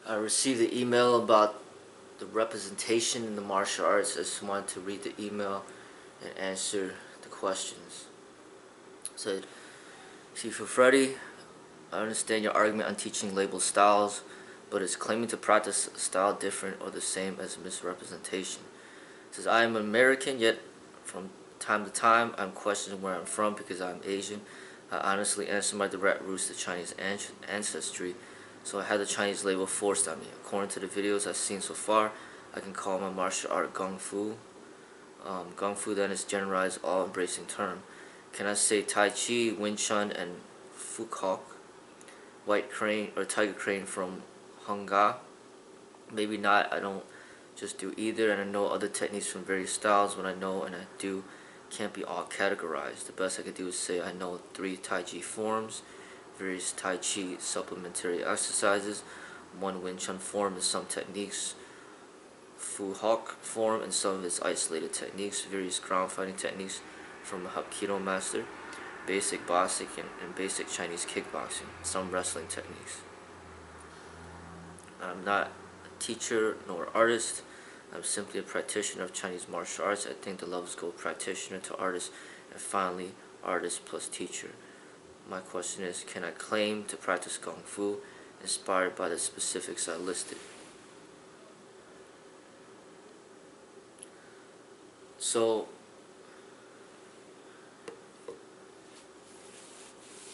I received an email about the representation in the martial arts. I just wanted to read the email and answer the questions. It said, see, for Freddie, I understand your argument on teaching labeled styles, but is claiming to practice a style different or the same as misrepresentation. It says, I am American, yet from time to time I'm questioning where I'm from because I'm Asian. I honestly answer my direct roots to Chinese ancestry, so I had the Chinese label forced on me. According to the videos I've seen so far, I can call my martial art Kung Fu. Kung Fu then is generalized, all-embracing term. Can I say Tai Chi, Wing Chun, and Fu Hawk, White Crane or Tiger Crane from Hunga? Maybe not. I don't just do either, and I know other techniques from various styles. When I know and I do can't be all categorized. The best I could do is say I know 3 Tai Chi forms, various Tai Chi supplementary exercises, 1 Wing Chun form and some techniques, Fu Hawk form and some of its isolated techniques, various ground fighting techniques from a Hapkido master, basic boxing and basic Chinese kickboxing, some wrestling techniques. I'm not a teacher nor artist. I'm simply a practitioner of Chinese martial arts. I think the levels go practitioner to artist and finally artist plus teacher. My question is, can I claim to practice Kung Fu inspired by the specifics I listed? So,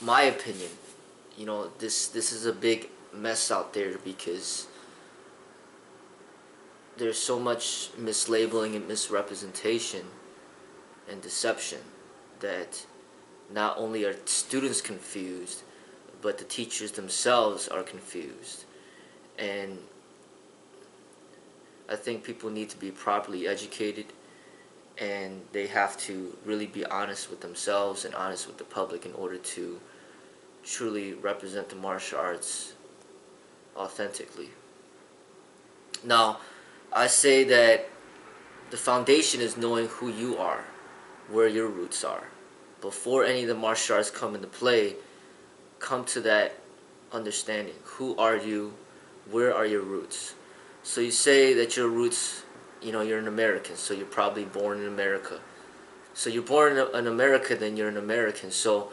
my opinion, this is a big mess out there because there's so much mislabeling and misrepresentation and deception that not only are students confused, but the teachers themselves are confused. And I think people need to be properly educated, and they have to really be honest with themselves and honest with the public in order to truly represent the martial arts authentically. Now, I say that the foundation is knowing who you are, where your roots are. Before any of the martial arts come into play, come to that understanding. Who are you? Where are your roots? So you say that your roots, you're an American, so you're probably born in America. So you're born in America, then you're an American. So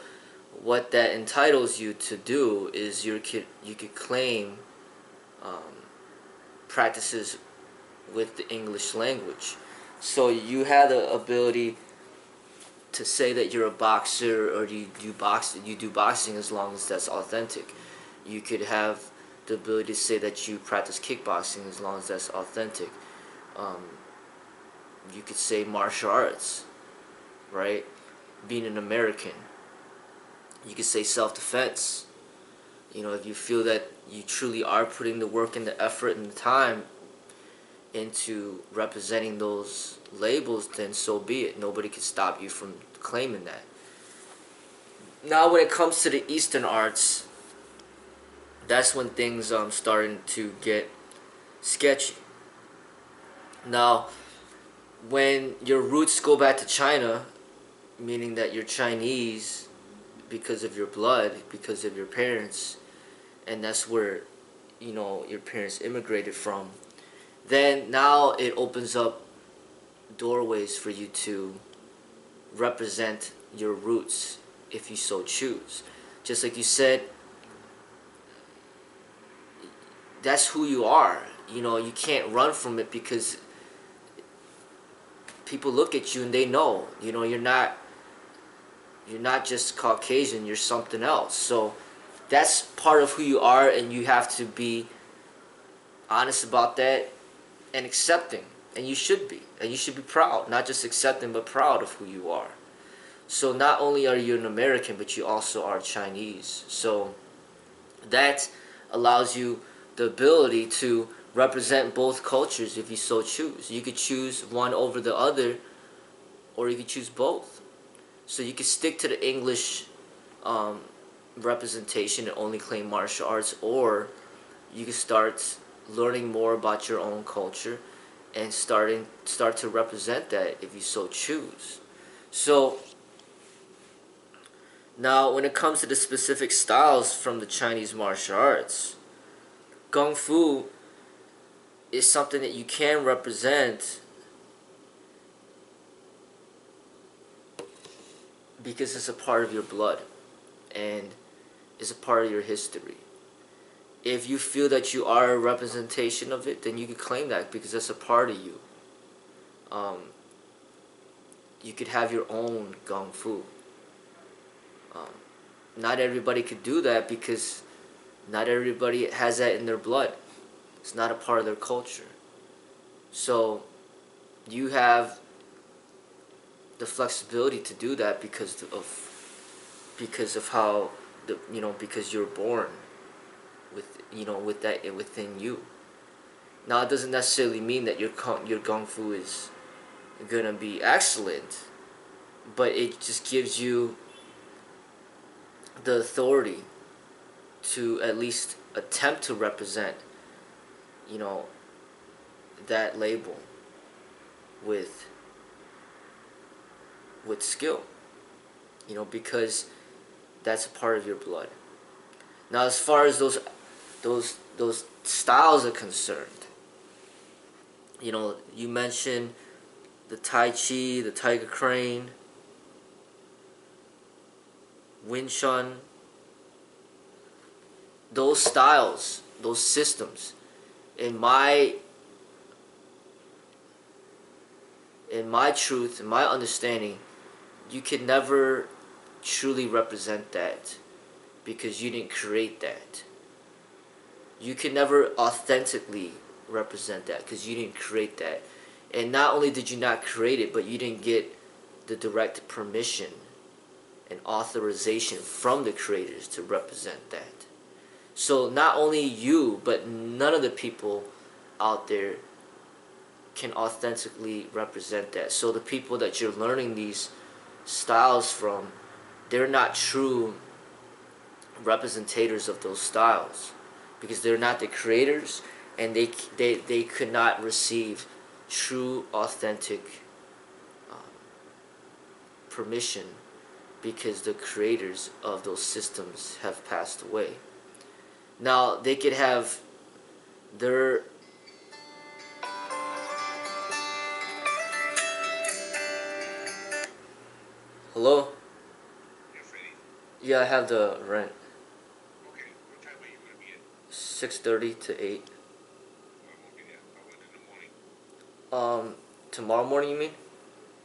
what that entitles you to do is you could claim practices with the English language. So you have the ability to say that you're a boxer or you do boxing as long as that's authentic. You could have the ability to say that you practice kickboxing as long as that's authentic. You could say martial arts, right? Being an American. You could say self-defense. If you feel that you truly are putting the work and the effort and the time into representing those labels, then so be it. Nobody can stop you from claiming that. Now when it comes to the Eastern arts, that's when things starting to get sketchy. Now, when your roots go back to China, meaning that you're Chinese because of your blood, because of your parents, and that's where your parents immigrated from, then now it opens up doorways for you to represent your roots if you so choose. Just like you said, that's who you are. You can't run from it because people look at you and they know, you're not just Caucasian, you're something else. So that's part of who you are, and you have to be honest about that and accepting. And you should be. And you should be proud. Not just accepting, but proud of who you are. So not only are you an American, but you also are Chinese. So that allows you the ability to represent both cultures if you so choose. You could choose one over the other, or you could choose both. So you could stick to the English representation and only claim martial arts, or you could start learning more about your own culture and start to represent that if you so choose. So now when it comes to the specific styles from the Chinese martial arts, Kung Fu is something that you can represent because it's a part of your blood and it's a part of your history. If you feel that you are a representation of it, then you can claim that because that's a part of you. Um, you could have your own Kung Fu. Um, Not everybody could do that because not everybody has that in their blood. It's not a part of their culture. So you have the flexibility to do that because of how because you're born with with that within you. Now it doesn't necessarily mean that your kung fu is gonna be excellent, but it just gives you the authority to at least attempt to represent you know that label with skill, because that's a part of your blood. Now, as far as those styles are concerned, you mentioned the Tai Chi, the Tiger Crane, Wing Chun. Those styles, those systems, in my truth, in my understanding, you can never truly represent that because you didn't create that. You can never authentically represent that because you didn't create that. And not only did you not create it, but you didn't get the direct permission and authorization from the creators to represent that. So not only you, but none of the people out there can authentically represent that. So the people that you're learning these styles from, they're not true representators of those styles because they're not the creators, and they could not receive true authentic permission because the creators of those systems have passed away. Now they could have their hello. Yeah, Freddie. Yeah, I have the rent. Okay, what time are you going to be in? 6:30 to 8. Oh, I won't be there. I went in the morning. Tomorrow morning you mean?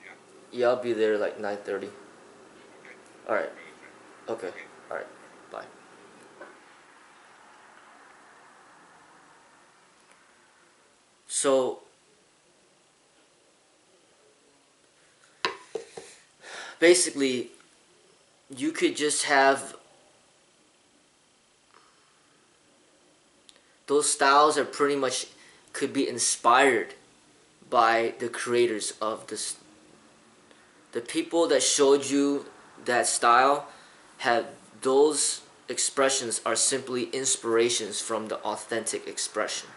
Yeah. Yeah, I'll be there like 9:30. Okay. All right. Better time. Okay. Okay. All right. Bye. So basically, you could just have those styles are pretty much could be inspired by the creators of this. The people that showed you that style have those expressions are simply inspirations from the authentic expression.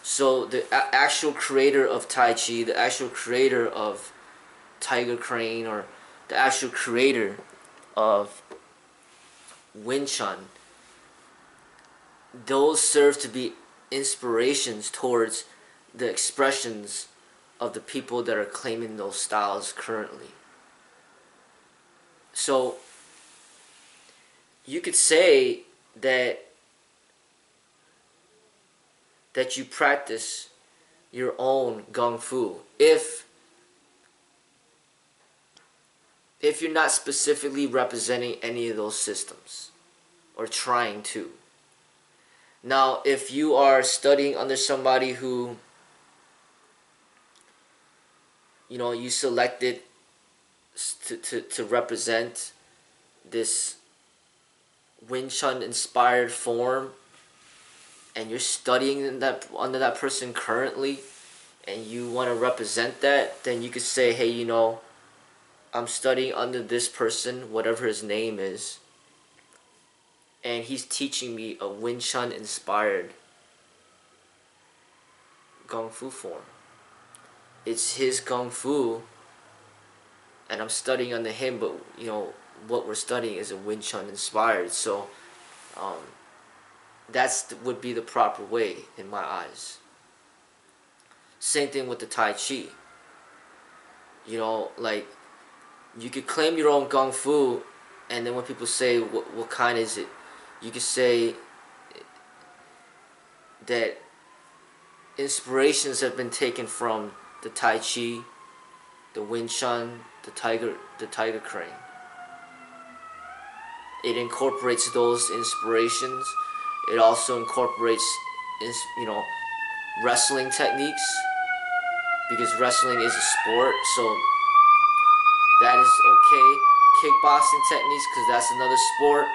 So the actual creator of Tai Chi, the actual creator of Tiger Crane, or the actual creator of Wing Chun, those serve to be inspirations towards the expressions of the people that are claiming those styles currently. So you could say that you practice your own gung fu if you're not specifically representing any of those systems or trying to. Now, if you are studying under somebody who you selected to represent this Wing Chun inspired form, and you're studying under that person currently, and you want to represent that, then you could say, hey, I'm studying under this person, whatever his name is, and he's teaching me a Wing Chun inspired Kung Fu form. It's his Kung Fu, and I'm studying under him, but what we're studying is a Wing Chun inspired. So would be the proper way in my eyes. Same thing with the Tai Chi. You know, like, you could claim your own Kung Fu, and then when people say, what kind is it? You could say that inspirations have been taken from the Tai Chi, the Wing Chun, the Tiger Crane. It incorporates those inspirations. It also incorporates, you know, wrestling techniques, because wrestling is a sport, so that is okay. Kickboxing techniques, because that's another sport,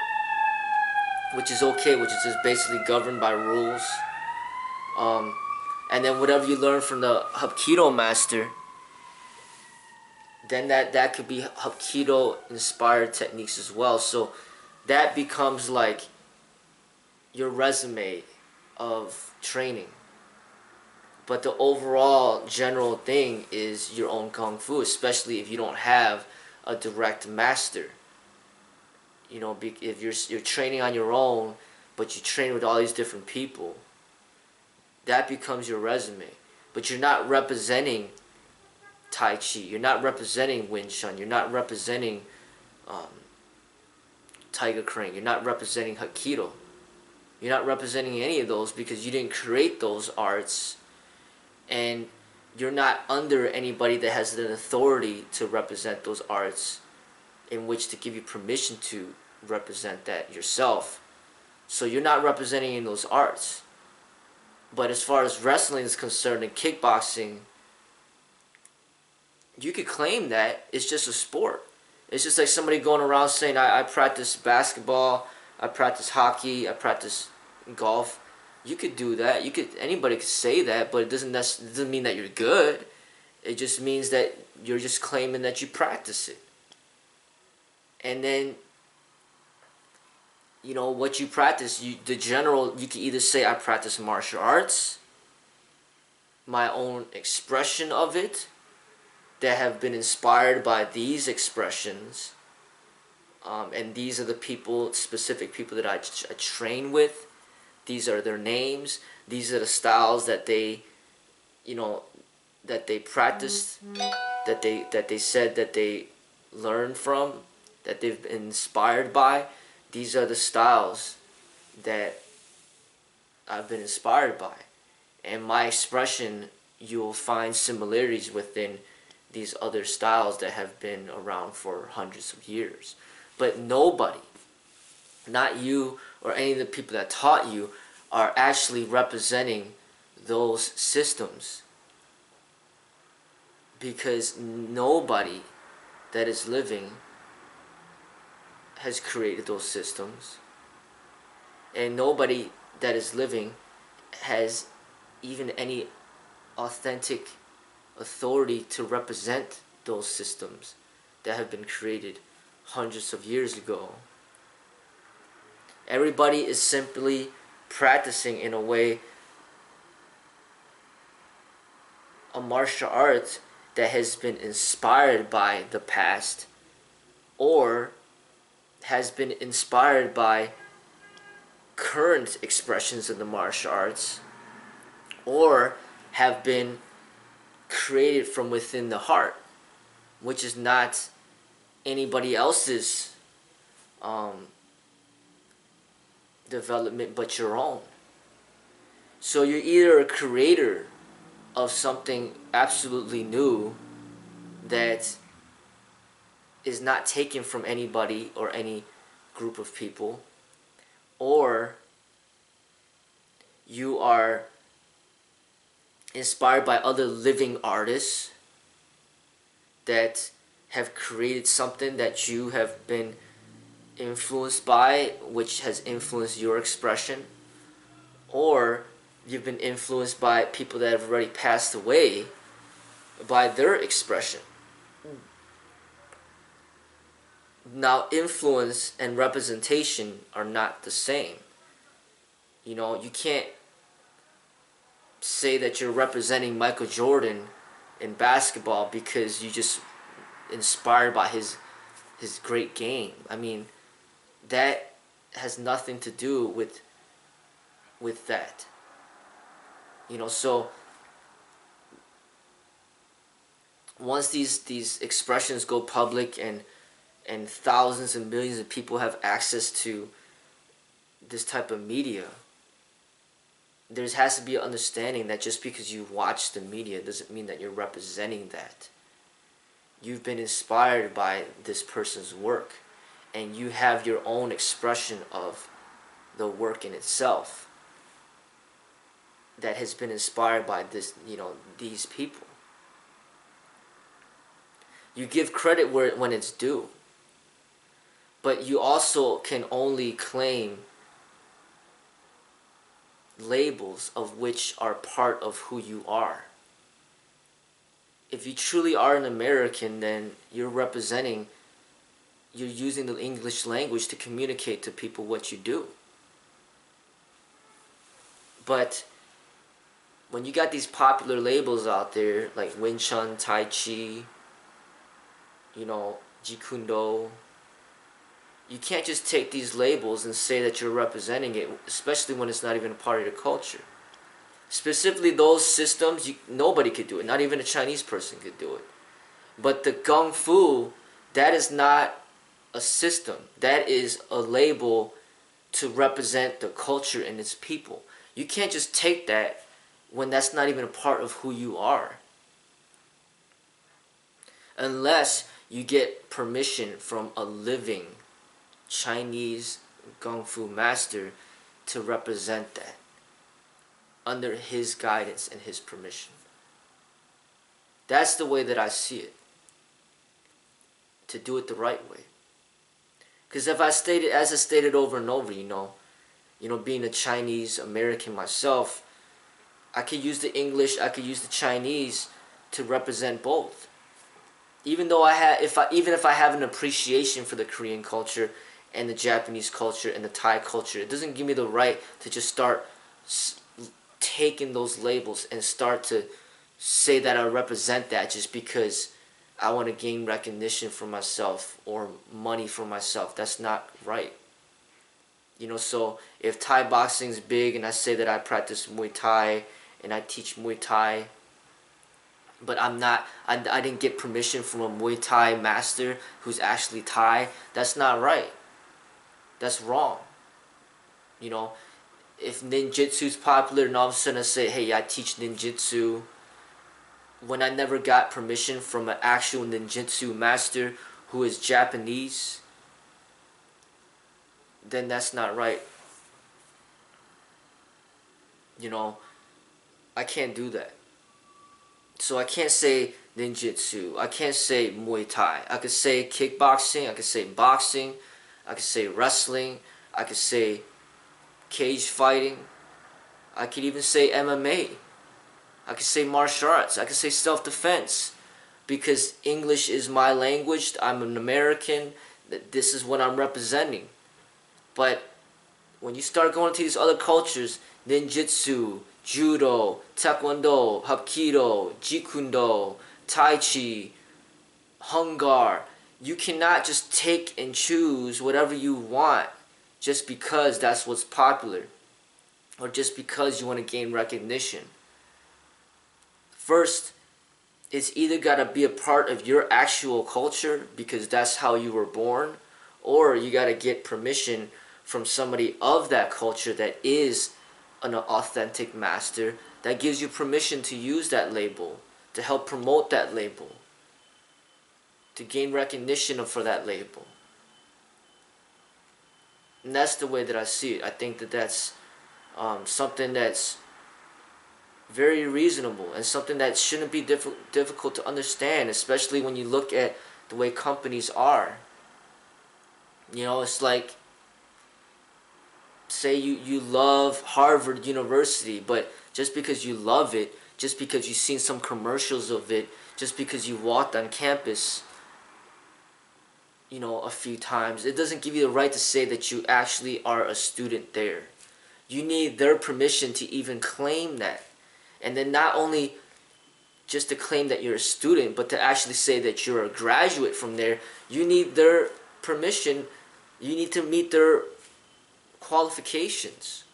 which is okay, which is just basically governed by rules. And then whatever you learn from the Hapkido master, then that could be Hapkido inspired techniques as well. So that becomes like your resume of training. But the overall general thing is your own Kung Fu, especially if you don't have a direct master. You know, if you're training on your own, but you train with all these different people, that becomes your resume. But you're not representing Tai Chi. You're not representing Wing Chun. You're not representing Tiger Crane. You're not representing Hapkido. You're not representing any of those because you didn't create those arts, and you're not under anybody that has an authority to represent those arts in which to give you permission to represent that yourself. So you're not representing in those arts. But as far as wrestling is concerned and kickboxing, you could claim that it's just a sport. It's just like somebody going around saying, I practice basketball, I practice hockey, I practice golf. You could do that. Anybody could say that, but it doesn't mean that you're good. It just means that you're just claiming that you practice it. And then, you know, what you practice, you can either say, I practice martial arts, my own expression of it, that have been inspired by these expressions, and these are the specific people that I train with. These are their names. These are the styles that they, you know, that they practiced, that they said that they learned from, that they've been inspired by. These are the styles that I've been inspired by. And my expression, you'll find similarities within these other styles that have been around for hundreds of years. But nobody, not you or any of the people that taught you, are actually representing those systems. Because nobody that is living has created those systems. And nobody that is living has even any authentic authority to represent those systems that have been created hundreds of years ago. Everybody is simply practicing, in a way, a martial art that has been inspired by the past, or has been inspired by current expressions of the martial arts, or have been created from within the heart, which is not anybody else's development but your own. So you're either a creator of something absolutely new that is not taken from anybody or any group of people, or you are inspired by other living artists that have created something that you have been influenced by, which has influenced your expression, or you've been influenced by people that have already passed away by their expression. Now, influence and representation are not the same. You know, you can't say that you're representing Michael Jordan in basketball because you just inspired by his great game. I mean, that has nothing to do with with that. So once these expressions go public, and thousands and millions of people have access to this type of media, there has to be an understanding that just because you watch the media doesn't mean that you're representing that. You've been inspired by this person's work, and you have your own expression of the work in itself that has been inspired by these people. You give credit when it's due, but you also can only claim labels of which are part of who you are. If you truly are an American, then you're using the English language to communicate to people what you do. But when you got these popular labels out there like Wing Chun, Tai Chi, Jeet Kune Do, you can't just take these labels and say that you're representing it, especially when it's not even a part of the culture. Specifically those systems, nobody could do it. Not even a Chinese person could do it. But the Kung Fu, that is not a system. That is a label to represent the culture and its people. You can't just take that when that's not even a part of who you are. Unless you get permission from a living Chinese Kung Fu master to represent that under his guidance and his permission. That's the way that I see it. To do it the right way. Because as I stated over and over, being a Chinese American myself, I could use the English, I could use the Chinese to represent both. Even though even if I have an appreciation for the Korean culture and the Japanese culture and the Thai culture, it doesn't give me the right to just start taking those labels and start to say that I represent that just because I want to gain recognition for myself or money for myself. That's not right. So if Thai boxing is big and I say that I practice Muay Thai and I teach Muay Thai, but I didn't get permission from a Muay Thai master who's actually Thai, that's not right. That's wrong. If ninjutsu's popular and all of a sudden I say, hey, I teach ninjutsu, when I never got permission from an actual ninjutsu master who is Japanese, then that's not right. I can't do that. So I can't say ninjutsu. I can't say Muay Thai. I could say kickboxing. I could say boxing. I could say wrestling. I could say cage fighting. I could even say MMA. I could say martial arts. I could say self-defense. Because English is my language. I'm an American. This is what I'm representing. But when you start going to these other cultures, ninjutsu, judo, taekwondo, hapkido, jeet kune do, tai chi, hung gar, you cannot just take and choose whatever you want just because that's what's popular or just because you want to gain recognition. First, it's either got to be a part of your actual culture because that's how you were born, or you got to get permission from somebody of that culture that is an authentic master that gives you permission to use that label, to help promote that label, to gain recognition for that label. And that's the way that I see it. I think that that's something that's very reasonable and something that shouldn't be difficult to understand, especially when you look at the way companies are. It's like, say you love Harvard University, but just because you love it, just because you've seen some commercials of it, just because you walked on campus, a few times, it doesn't give you the right to say that you actually are a student there. You need their permission to even claim that. And then not only just to claim that you're a student, but to actually say that you're a graduate from there, you need their permission. You need to meet their qualifications.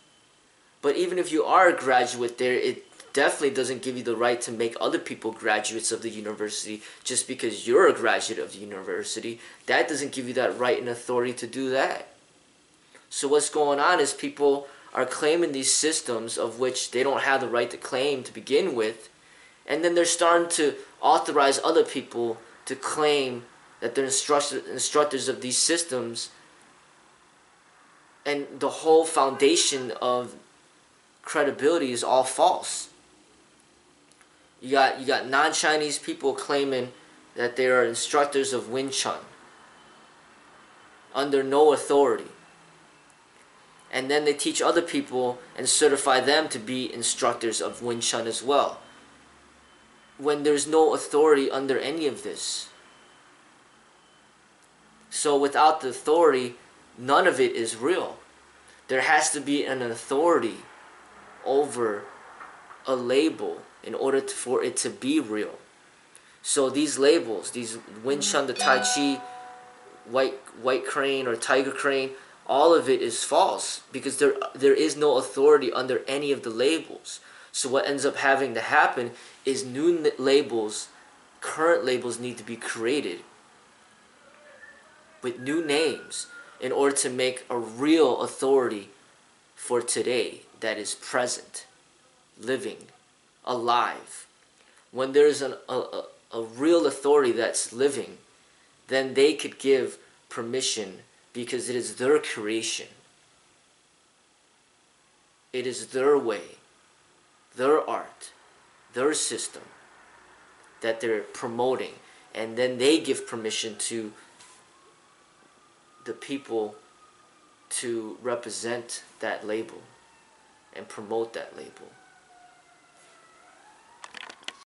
But even if you are a graduate there, it definitely doesn't give you the right to make other people graduates of the university just because you're a graduate of the university. That doesn't give you that right and authority to do that. So what's going on is people are claiming these systems of which they don't have the right to claim to begin with, and then they're starting to authorize other people to claim that they're instructors of these systems, and the whole foundation of credibility is all false. You got non-Chinese people claiming that they are instructors of Wing Chun under no authority. And then they teach other people and certify them to be instructors of Wing Chun as well, when there's no authority under any of this. So without the authority, none of it is real. There has to be an authority over a label in order for it to be real. So these labels, these Wing Chun, the Tai Chi, white crane or tiger crane, all of it is false because there is no authority under any of the labels. So what ends up having to happen is new labels, current labels need to be created with new names in order to make a real authority for today that is present, living, alive. When there's a real authority that's living, then they could give permission because it is their creation. It is their way, their art, their system that they're promoting. And then they give permission to the people to represent that label and promote that label.